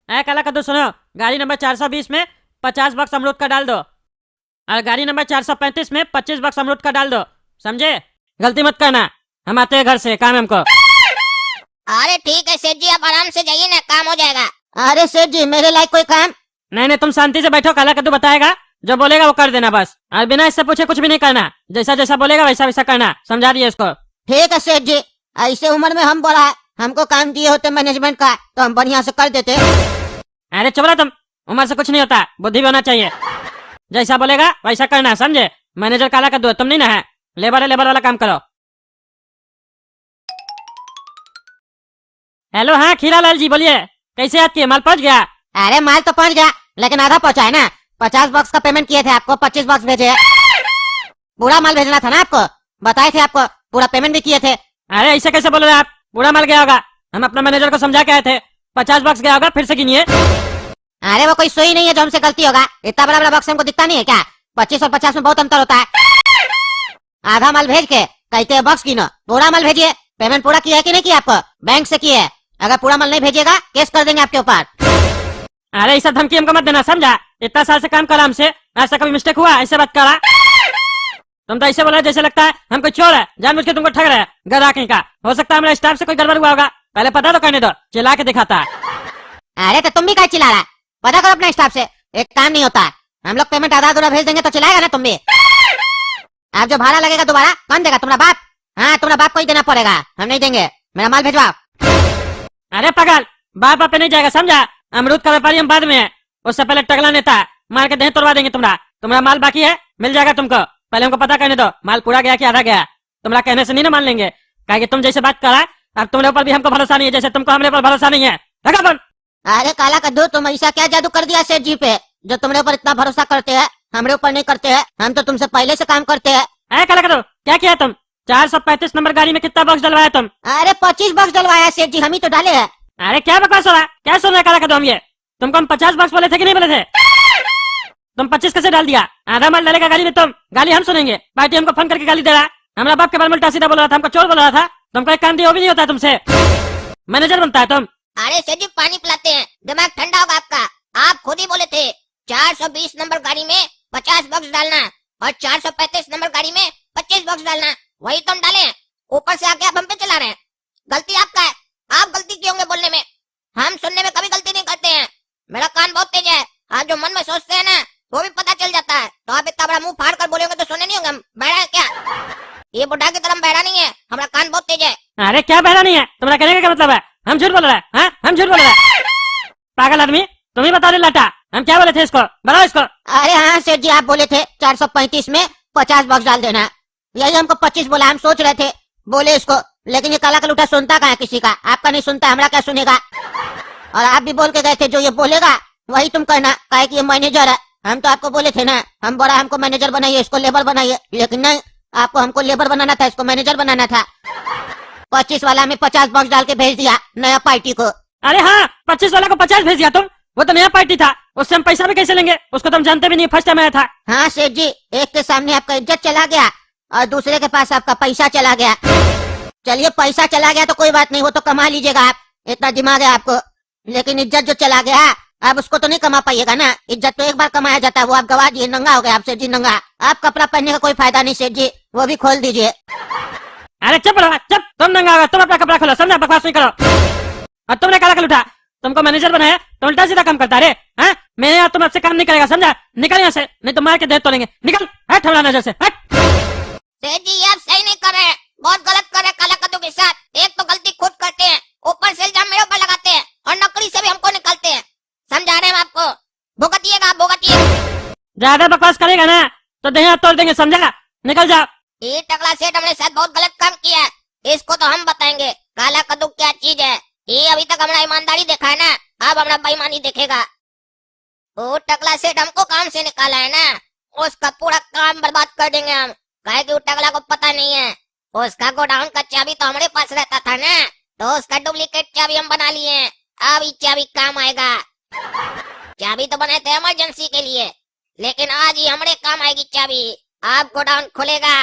ऐ काला कद्दू सुनो, गाड़ी नंबर 420 में 50 बक्स अमरूद का डाल दो और गाड़ी नंबर 435 में 25 बक्स अमरूद का डाल दो, समझे? गलती मत करना, हम आते हैं घर से, काम है हमको। अरे ठीक है सेठ जी, आप आराम से जाइए ना, काम हो जाएगा। अरे सेठ जी मेरे लायक कोई काम? नहीं नहीं, तुम शांति से बैठो, काला कद्दू बताएगा, जो बोलेगा वो कर देना बस, और बिना इससे पूछे कुछ भी नहीं करना, जैसा जैसा बोलेगा वैसा वैसा करना, समझा दिए इसको। ठीक है सेठ जी, ऐसे उम्र में हम बोला हमको काम दिए होते मैनेजमेंट का तो हम बढ़िया से कर देते। अरे चुप रहा तुम, उम्र से कुछ नहीं होता, बुद्धि भी होना चाहिए, जैसा बोलेगा वैसा करना, समझे? मैनेजर काला कद्दू है, तुम नहीं ना है, लेबर है, लेबर वाला काम करो। हेलो, हाँ खीरा लाल जी बोलिए, कैसे याद किए? माल पहुंच गया? अरे माल तो पहुंच गया, लेकिन आधा पहुंचा है ना। 50 बक्स का पेमेंट किए थे आपको, 25 बक्स भेजे। पूरा माल भेजना था ना आपको, बताए थे आपको, पूरा पेमेंट भी किए थे। अरे ऐसे कैसे बोल रहे हैं आप? पूरा माल गया होगा, हम अपना मैनेजर को समझा के आए थे, 50 बक्स गया होगा, फिर से गिनिए। अरे वो कोई सोई नहीं है जो हमसे गलती होगा, इतना बड़ा बड़ा बक्स हमको दिखता नहीं है क्या? 25 और 50 में बहुत अंतर होता है। आधा माल भेज के कहते हैं बक्स गिनो, पूरा माल भेजिए। पेमेंट पूरा किया है कि नहीं किया आपको? बैंक से किया है, अगर पूरा माल नहीं भेजिएगा केस कर देंगे आपके ऊपर। अरे ऐसा धमकी हमको मत देना, समझा? इतना साल से काम करा हमसे, आज तक कभी मिस्टेक हुआ ऐसे बात करा? तुम तो ऐसे बोला जैसे लगता है हम कोई चोर है, जानबूझ के तुमको ठग रहे हैं, गधा कहीं का। हो सकता है हमारे स्टाफ से कोई गड़बड़ हुआ होगा, पहले पता तो करने दो, चिल्ला के दिखाता है। अरे तो तुम भी क्या चिल्ला रहा है? पता करो अपने स्टाफ से, एक काम नहीं होता है। हम लोग पेमेंट आधा अधूरा भेज देंगे तो चिल्लाएगा ना तुम भी। आप जो भाड़ा लगेगा दोबारा कौन देगा? तुम्हारा बाप। हाँ तुम्हारा बाप को ही देना पड़ेगा, हम नहीं देंगे। मेरा माल भिजवाओ। अरे पागल, बाप पे नहीं जाएगा, समझा? अमरूद का व्यापारी हम बाद में है, उससे पहले टगला नेता है, मार के देह तोड़वा देंगे तुम्हारा माल बाकी है, मिल जाएगा तुमको, पहले हमको पता करने दो, माल पूरा गया कि आधा गया। तुम्हारा कहने से नहीं ना मान लेंगे, कहा कि तुम जैसे बात करा, अब तुम्हारे ऊपर भी हमको भरोसा नहीं है, जैसे तुमको हमारे ऊपर भरोसा नहीं है। रखा फोन। अरे काला कद्दू, तुम ऐसा क्या जादू कर दिया सेठ जी पे जो तुम्हारे ऊपर इतना भरोसा करते हैं, हमारे ऊपर नहीं करते हैं? हम तो तुमसे पहले से काम करते हैं। अरे काला करो, क्या किया तुम? 435 नंबर गाड़ी में कितना बक्स डलवाया तुम? अरे 25 बक्स डलवाया सेठ जी, हम ही तो डाले हैं। अरे क्या बकवास हो रहा है, क्या सुन रहे काला कदम? ये तुमको हम 50 बक्स बोले थे कि नहीं बोले थे? तुम 25 कैसे डाल दिया? आधा माल डालेगा गाड़ी में तुम, गाली हम सुनेंगे। पार्टी हमको फोन करके गाली दे रहा है, हमारा बाप के बारे में उल्टा सीधा बोल रहा था, हमको चोर बोल रहा था। तुमको एक काम दिया वो भी नहीं होता है तुमसे, मैनेजर बनता है तुम। अरे सेठ जी पानी पिलाते हैं, दिमाग ठंडा होगा आपका। आप खुद ही बोले थे 420 नंबर गाड़ी में 50 बक्स डालना और 435 नंबर गाड़ी में 25 बक्स डालना, वही तो हम डाले हैं। ऊपर से आके आप हम पे चला रहे हैं, गलती आपका है। आप गलती किए होंगे बोलने में, हम सुनने में कभी गलती नहीं करते हैं। मेरा कान बहुत तेज है, आप जो मन में सोचते हैं ना वो भी पता चल जाता है। तो आप इतना बड़ा मुंह फाड़ कर बोलेंगे तो सुने नहीं होंगे हम बहरा है क्या? ये बुढ़ा की तरह बहरा नहीं है, हमारा कान बहुत तेज है। अरे क्या बहरा नहीं है, तुम्हारा कहने का क्या मतलब है? हम झूठ बोल रहे हैं? हाँ हम झूठ बोल रहे हैं? पागल आदमी, तुम ही बता दे लाटा, हम क्या बोले थे इसको, बताओ इसको। अरे हाँ सेठ जी, आप बोले थे 435 में 50 बक्स डाल देना, यही हमको 25 बोला। हम सोच रहे थे बोले इसको, लेकिन ये काला कलूटा सुनता कहाँ किसी का? आपका नहीं सुनता, हमारा क्या सुनेगा? और आप भी बोल के गए थे जो ये बोलेगा वही तुम कहना, काहे कि ये मैनेजर है। हम तो आपको बोले थे ना, हम बोला हमको मैनेजर बनाइए, इसको लेबर बनाइए, लेकिन नहीं, आपको हमको लेबर बनाना था, इसको मैनेजर बनाना था। 25 वाला में 50 बक्स डाल के भेज दिया नया पार्टी को। अरे हाँ, 25 वाला को 50 भेज दिया तुम, वो तो नया पार्टी था, उससे हम पैसा भी कैसे लेंगे? उसको तो हम जानते भी नहीं, फर्स्ट टाइम आया था। हाँ सेठ जी, एक के सामने आपका इज्जत चला गया और दूसरे के पास आपका पैसा चला गया। चलिए पैसा चला गया तो कोई बात नहीं, वो तो कमा लीजिएगा आप, इतना दिमाग है आपको। लेकिन इज्जत जो चला गया आप उसको तो नहीं कमा पाइएगा ना। इज्जत तो एक बार कमाया जाता है, वो आप गवा दिए, नंगा हो गया आप सेठ जी, नंगा। आप कपड़ा पहनने का कोई फायदा नहीं सेठ जी, वो भी खोल दीजिए। अरे चुप रहो, चुप, तुम नंगा होगा, तुम अपना कपड़ा खोलो, समझा? बकवास नहीं करो। और तुमने काला कल उठा, तुमको मैनेजर बनाया तो उल्टा सीधा काम करता रे। हाँ मैं यहाँ तुम आपसे काम नहीं करेगा, समझा? निकल यहाँ से, नहीं तो मार के देह तोड़ेंगे, निकल, हट हमारा नजर से, हट। सेठ जी ये आप सही नहीं कर रहे हैं, बहुत गलत कर रहे हैं काला कद्दू के साथ। एक तो गलती खुद करते हैं, ऊपर से इल्जाम मेरे ऊपर लगाते हैं और नकली से भी हमको निकलते हैं। समझा रहे हैं हम आपको, भुगतिएगा आप, भुगतिए। ज्यादा बकवास करेगा ना तो देह हाथ तोड़ देंगे, समझा? निकल जाओ। ये टकला सेठ हमने साथ बहुत गलत काम किया है, इसको तो हम बताएंगे काला कद्दू क्या चीज है। ये अभी तक हमारा ईमानदारी देखा है ना, अब हमारा बेईमानी देखेगा। वो टकला सेठ हमको काम से निकाला है ना, उसका पूरा काम बर्बाद कर देंगे हम। काहे कि वो टकला को पता नहीं है, उसका गोडाउन का चाबी तो हमारे पास रहता था ना, तो उसका डुप्लीकेट चाबी हम बना लिए हैं। अब ये चाबी काम आएगा। चाबी तो बनाए थे इमरजेंसी के लिए, लेकिन आज ही हमारे काम आएगी चाबी। आप गोडाउन खुलेगा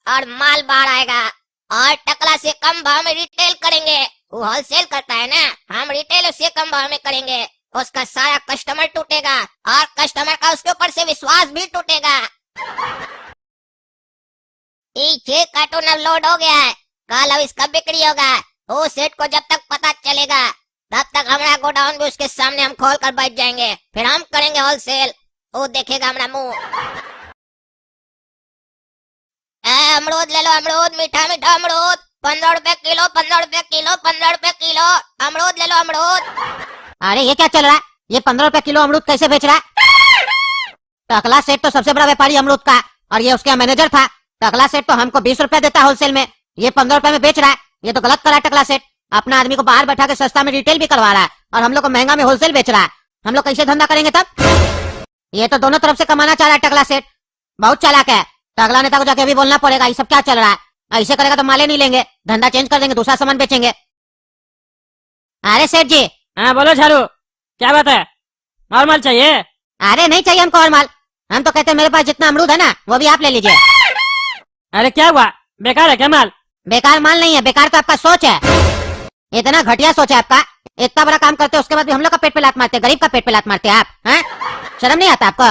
और माल बाहर आएगा, और टकला से कम भाव में रिटेल करेंगे। वो होलसेल करता है ना, हम रिटेल से कम भाव में करेंगे। उसका सारा कस्टमर टूटेगा और कस्टमर का उसके ऊपर से विश्वास भी टूटेगा। ये कार्टून अब लोड हो गया है, कल अब इसका बिक्री होगा। वो सेठ को जब तक पता चलेगा तब तक हमारा गोडाउन भी उसके सामने हम खोल कर बैठ जाएंगे, फिर हम करेंगे होलसेल। वो देखेगा हमारा मुंह। अमरूद ले लो, अमरूद, मीठा मीठा अमरूद, 15 रुपए किलो, 15 रुपए किलो, 15 रुपए किलो। अमरूद ले लो, अमरूद। अरे ये क्या चल रहा है? ये 15 रुपए किलो अमरूद कैसे बेच रहा है? टकला सेठ तो सबसे बड़ा व्यापारी अमरूद का, और ये उसका मैनेजर था। टकला सेठ तो हमको 20 रुपए देता है होलसेल में, ये 15 रुपए में बेच रहा है। ये तो गलत करा है टकला सेठ। अपना आदमी को बाहर बैठा के सस्ता में रिटेल भी करवा रहा है और हम लोग को महंगा में होलसेल बेच रहा है। हम लोग कैसे धंधा करेंगे तब? ये तो दोनों तरफ से कमाना चाह रहा है टकला सेठ। बहुत चालाक है। टकला नेता को जाके अभी बोलना पड़ेगा ये सब क्या चल रहा है। ऐसे करेगा तो माले नहीं लेंगे, धंधा चेंज कर देंगे, दूसरा सामान बेचेंगे। अरे सेठ जी। हाँ बोलो झारू, क्या बात है? और माल चाहिए? अरे नहीं चाहिए हमको और माल। हम तो कहते हैं मेरे पास जितना अमरूद है ना वो भी आप ले लीजिए। अरे क्या हुआ, बेकार है क्या माल? बेकार माल नहीं है, बेकार तो आपका सोच है। इतना घटिया सोच है आपका। इतना बड़ा काम करते हैं उसके बाद भी हम लोग का पेट पे लात मारते हैं, गरीब का पेट पे लात मारते हैं आप। हैं? शर्म नहीं आता आपको?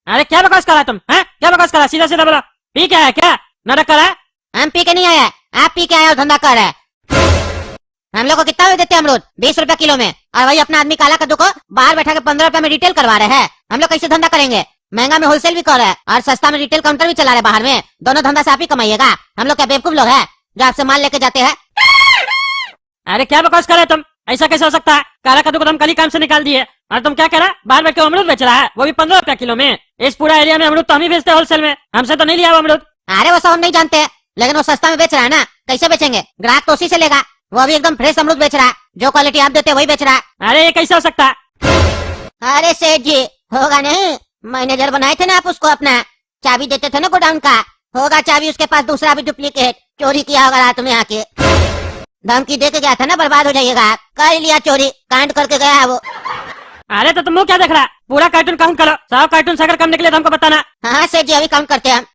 अरे क्या बकवास करा तुम? हैं? क्या बकवास करा? सीधा सीधा बोलो। पी क्या है, क्या नाटक करा? हम पी के नहीं आए, आप पी के आए और धंधा कर रहे हैं। हम लोग को कितना में देते हैं अमरूद? 20 रुपए किलो में, और वही अपना आदमी काला कद्दू को बाहर बैठा के 15 रुपए में रिटेल करवा रहे हैं। हम लोग कैसे धंधा करेंगे? महंगा में होलसेल भी कर रहे हैं और सस्ता में रिटेल काउंटर भी चला रहे बाहर में। दोनों धंधा से आप ही कमाइएगा। हम लोग क्या बेवकूफ लोग हैं जो आपसे माल लेके जाते हैं? अरे क्या बकवास कर रहे तुम? ऐसा कैसे हो सकता है? काला कद्दू को तुम कल ही काम से निकाल दिए और तुम क्या कह रहा? बाहर बैठ के अमरूद बेच रहा है, वो भी 15 रुपया किलो में। इस पूरा एरिया में अमरूद तो हम ही बेचते हैं होलसेल में, हमसे तो नहीं लिया वो अमरूद। अरे वो सब हम नहीं जानते हैं, लेकिन वो सस्ता में बेच रहा है ना, कैसे बेचेंगे? ग्राहक तो उसी से लेगा। वो अभी एकदम फ्रेश अमरूद बेच रहा है, जो क्वालिटी आप देते हैं वही बेच रहा है। अरे ये कैसे हो सकता है? अरे सेठ जी होगा नहीं, मैनेजर बनाए थे ना आप उसको, अपना चाबी देते थे ना गोडाउन का। होगा चाबी उसके पास दूसरा भी डुप्लीकेट, चोरी किया होगा रात में आके। धमकी दे के गया था ना बर्बाद हो जाइएगा आप, कर लिया चोरी, कांड करके गया है वो। अरे तो तुम वो क्या देख रहा? पूरा कार्टून काउंट करो, 100 कार्टून से अगर कम निकले तो हमको बताना। हाँ सेठ जी अभी काउंट करते हैं हम।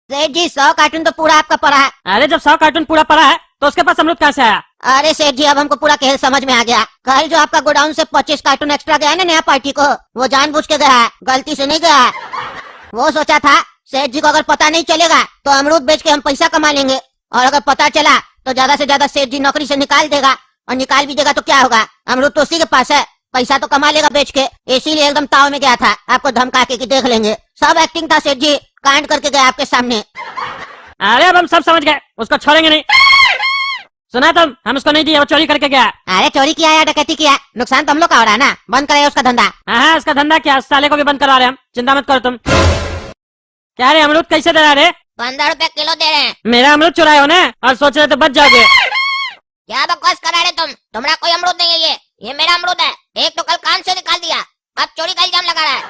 सेठ जी 100 कार्टून तो पूरा आपका पड़ा है। अरे जब 100 कार्टून पूरा पड़ा है तो उसके पास अमरूद कहाँ से आया? अरे सेठ जी अब हमको पूरा खेल समझ में आ गया। कल जो आपका गोडाउन से 25 कार्टून एक्स्ट्रा गया है ना नया पार्टी को, वो जानबूझ के गया है, गलती से नहीं गया है। वो सोचा था सेठ जी को अगर पता नहीं चलेगा तो अमरूद बेच के हम पैसा कमा लेंगे, और अगर पता चला तो ज्यादा से ज्यादा सेठ जी नौकरी से निकाल देगा, और निकाल भी देगा तो क्या होगा, अमरूद तो उसी के पास है, पैसा तो कमा लेगा बेच के। इसीलिए एकदम ताव में गया था आपको धमका के कि देख लेंगे। सब एक्टिंग था सेठ जी, कांड करके गया आपके सामने। अरे अब हम सब समझ गए, उसको छोड़ेंगे नहीं। सुना तुम? हम उसको नहीं दिया, वो चोरी करके गया। अरे चोरी किया या डकैती किया, नुकसान तो हम लोग का हो रहा है ना, बंद करे उसका धंधा। हाँ उसका धंधा क्या, उस साले को भी बंद करवा रहे हम, चिंता मत करो तुम। क्या रे अमरूद कैसे दे रहा रे? 15 रुपए किलो दे रहे हैं। मेरा अमरूद चुराए हो ना, और सोच रहे तो बच जाओगे। क्या बकवास करा रहे तुम? तुम्हारा कोई अमरूद नहीं है, ये मेरा अमरूद है। एक तो कल काम से निकाल दिया, अब चोरी का इल्जाम लगा रहा है।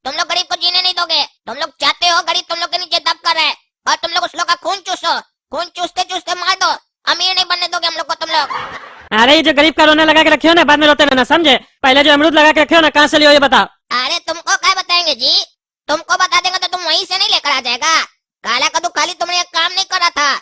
तुम लोग गरीब को जीने नहीं दोगे। तुम लोग चाहते हो गरीब तुम लोग के नीचे दब कर रहे हैं, और तुम लोग उस लोग का खून चूसो। खून चूसते चूसते मार दो, अमीर नहीं बनने दोगे हम लोग को तुम लोग। अरे ये जो गरीब का रोने लगा के रखे हो ना, बाद में रोते रहना, समझे? पहले जो अमरूद लगा के रखे हो ना, कहाँ से लियो ये बताओ। अरे तुमको क्या बताएंगे जी? तुमको बता देंगे तो तुम वहीं से नहीं लेकर आ जाएगा। काला कद्दू खाली तुमने एक काम नहीं करा था,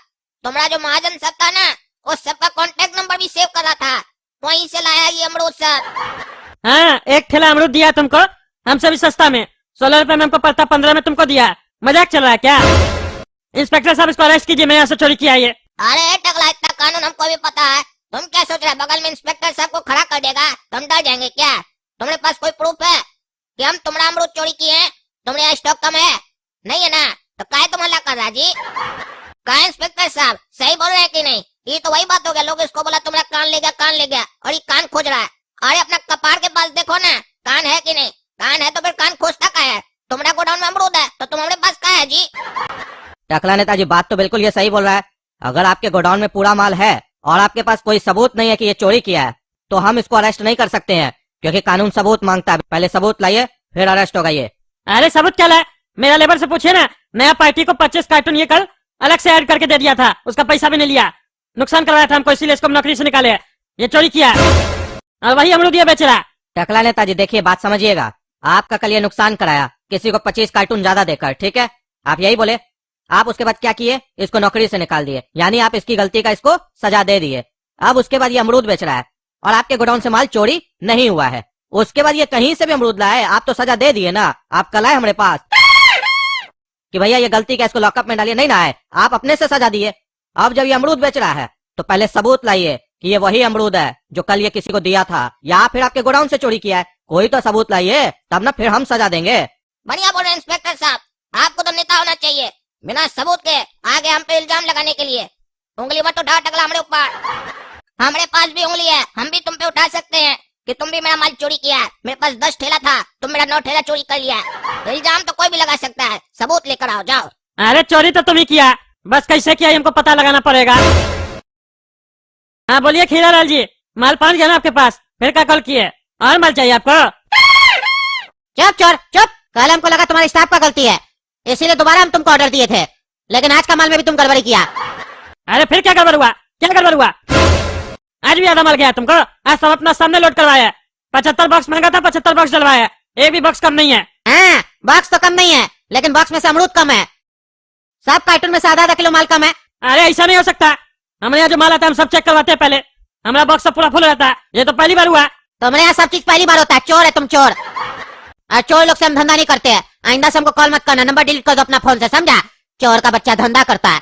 तुम्हारा जो महाजन सब था ना, उस सबका कॉन्टेक्ट नंबर भी सेव करा था, वहीं से लाया ये अमरूद सब। हाँ एक ठेला अमरूद दिया तुमको, हमसे भी सस्ता में। 16 रुपए में हमको पड़ता, 15 में तुमको दिया। मजाक चल रहा है क्या? इंस्पेक्टर साहब इसको अरेस्ट कीजिए, मैं यहाँ से चोरी किया ये। अरे टकला इतना कानून हमको भी पता है। तुम क्या सोच रहे हो बगल में इंस्पेक्टर साहब को खड़ा कर देगा तो हम डर जाएंगे क्या? तुम्हारे पास कोई प्रूफ है कि हम तुम्हारा अमरूद चोरी किए हैं? तुम्हारे यहाँ स्टॉक कम है? नहीं है ना, तो काहे तुम हल्ला कर रहा जी? कहा इंस्पेक्टर साहब सही बोल रहे हैं कि नहीं? ये तो वही बात हो गया, लोग इसको बोला तुम्हारा कान ले गया, कान ले गया, और ये कान खोज रहा है। अरे अपना कपार के पास देखो ना, कान है कि नहीं? कान है तो फिर कान खोजता का है? तुम्हारा गोडाउन में अमरूद है तो तुम्हारे पास क्या है जी? टकला नेताजी बात तो बिल्कुल ये सही बोल रहा है। अगर आपके गोडाउन में पूरा माल है और आपके पास कोई सबूत नहीं है कि ये चोरी किया है, तो हम इसको अरेस्ट नहीं कर सकते हैं, क्योंकि कानून सबूत मांगता है। पहले सबूत लाइए फिर अरेस्ट होगा ये। अरे सबूत क्या लाए? मेरा लेबर से पूछिए ना, नया पार्टी को 25 कार्टून ये कल अलग से ऐड करके दे दिया था, उसका पैसा भी नहीं लिया, नुकसान करवाया था हमको, इसीलिए इसको नौकरी से निकाले। ये चोरी किया और वही अमरूद ये बेच रहा। टकला नेताजी देखिए बात समझिएगा, आपका कल ये नुकसान कराया किसी को 25 कार्टून ज्यादा देकर, ठीक है? आप यही बोले। आप उसके बाद क्या किए? इसको नौकरी से निकाल दिए, यानी आप इसकी गलती का इसको सजा दे दिए। अब उसके बाद ये अमरूद बेच रहा है और आपके गोडाउन से माल चोरी नहीं हुआ है। उसके बाद ये कहीं से भी अमरूद लाए, आप तो सजा दे दिए ना। आप कल आए हमारे पास कि भैया ये गलती क्या, इसको लॉकअप में डालिए, नहीं ना आए, आप अपने से सजा दिए। अब जब ये अमरूद बेच रहा है तो पहले सबूत लाइए कि ये वही अमरूद है जो कल ये किसी को दिया था, या फिर आपके गोडाउन से चोरी किया है। कोई तो सबूत लाइए, तब ना फिर हम सजा देंगे। बढ़िया बोल रहे हैं इंस्पेक्टर साहब, आपको तो नेता होना चाहिए। बिना सबूत के आगे हम पे इल्जाम लगाने के लिए उंगली मत उठाओ टकला हमारे ऊपर। हमारे पास भी उंगली है, हम भी तुम पे उठा सकते हैं कि तुम भी मेरा माल चोरी किया है। मेरे पास 10 ठेला था, तुम मेरा 9 ठेला चोरी कर लिया है। इल्जाम तो कोई भी लगा सकता है, सबूत लेकर आओ, जाओ। अरे चोरी तो तुम ही किया, बस कैसे किया ये हमको पता लगाना पड़ेगा। हाँ बोलिए खीरालाल जी, माल पहुंच गया ना आपके पास? फिर क्या कॉल किए? और माल चाहिए आपको? चुप चोर चुप, कल हमको लगा तुम्हारे स्टाफ का गलती है, इसीलिए दोबारा हम तुमको ऑर्डर दिए थे, लेकिन आज का माल में भी तुम गड़बड़ी किया। अरे फिर क्या गड़बड़ हुआ? क्या गड़बड़ हुआ? आज भी आधा माल गया तुमको? आज सब अपना सामने लोड करवाया। 75 बॉक्स मांगा था, 75 बॉक्स डलवाया, एक भी बॉक्स कम नहीं है। हाँ, बॉक्स तो कम नहीं है, लेकिन बॉक्स में से अमरूद कम है। सब कार्टून में से आधा किलो माल कम है। अरे ऐसा नहीं हो सकता, हमारे यहाँ जो माल आता है हम सब चेक करवाते हैं पहले, हमारा बॉक्स सब पूरा फुल रहता है। ये तो पहली बार हुआ। तुम्हारे यहाँ सब चीज पहली बार होता है, चोर है तुम, चोर। और चोर लोग से हम धंधा नहीं करते हैं। आइंदा से हमको कॉल मत करना, नंबर डिलीट कर दो अपना फोन से, समझा? चोर का बच्चा धंधा करता है।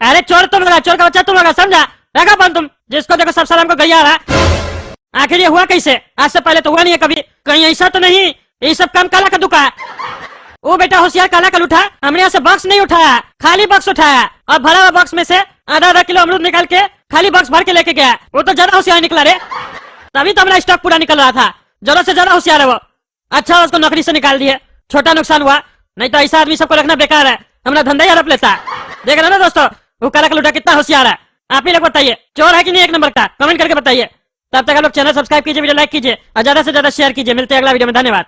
अरे चोर तुम लगा, चोर का बच्चा तुम लगा, समझा? रखा बंद तुम, जिसको देखो सब सलाम को गैया रहा। आखिर ये हुआ कैसे? आज से पहले तो हुआ नहीं है कभी। कहीं ऐसा तो नहीं ये सब काम काला का दुका? वो बेटा होशियार काला कल उठा, हमने यहाँ से बॉक्स नहीं उठाया, खाली बॉक्स उठाया और भरा हुआ बॉक्स में से आधा किलो अमरूद निकाल के खाली बॉक्स भर के लेके गया। वो तो ज्यादा होशियार निकला रे, तभी तो हमारा स्टॉक पूरा निकल रहा था। जरूरत से ज्यादा होशियार है वो। अच्छा उसको नौकरी से निकाल दिए, छोटा नुकसान हुआ, नहीं तो ऐसा आदमी सबको रखना बेकार है, हमारा धंधा ही हड़प लेता है। देख रहे ना दोस्तों, वो काला कल उठा कितना होशियार है। आप ही लोग बताइए, चोर है कि नहीं एक नंबर का? कमेंट करके बताइए। तब तक आप लोग चैनल सब्सक्राइब कीजिए, वीडियो लाइक कीजिए और ज्यादा से ज्यादा शेयर कीजिए। मिलते हैं अगला वीडियो में, धन्यवाद।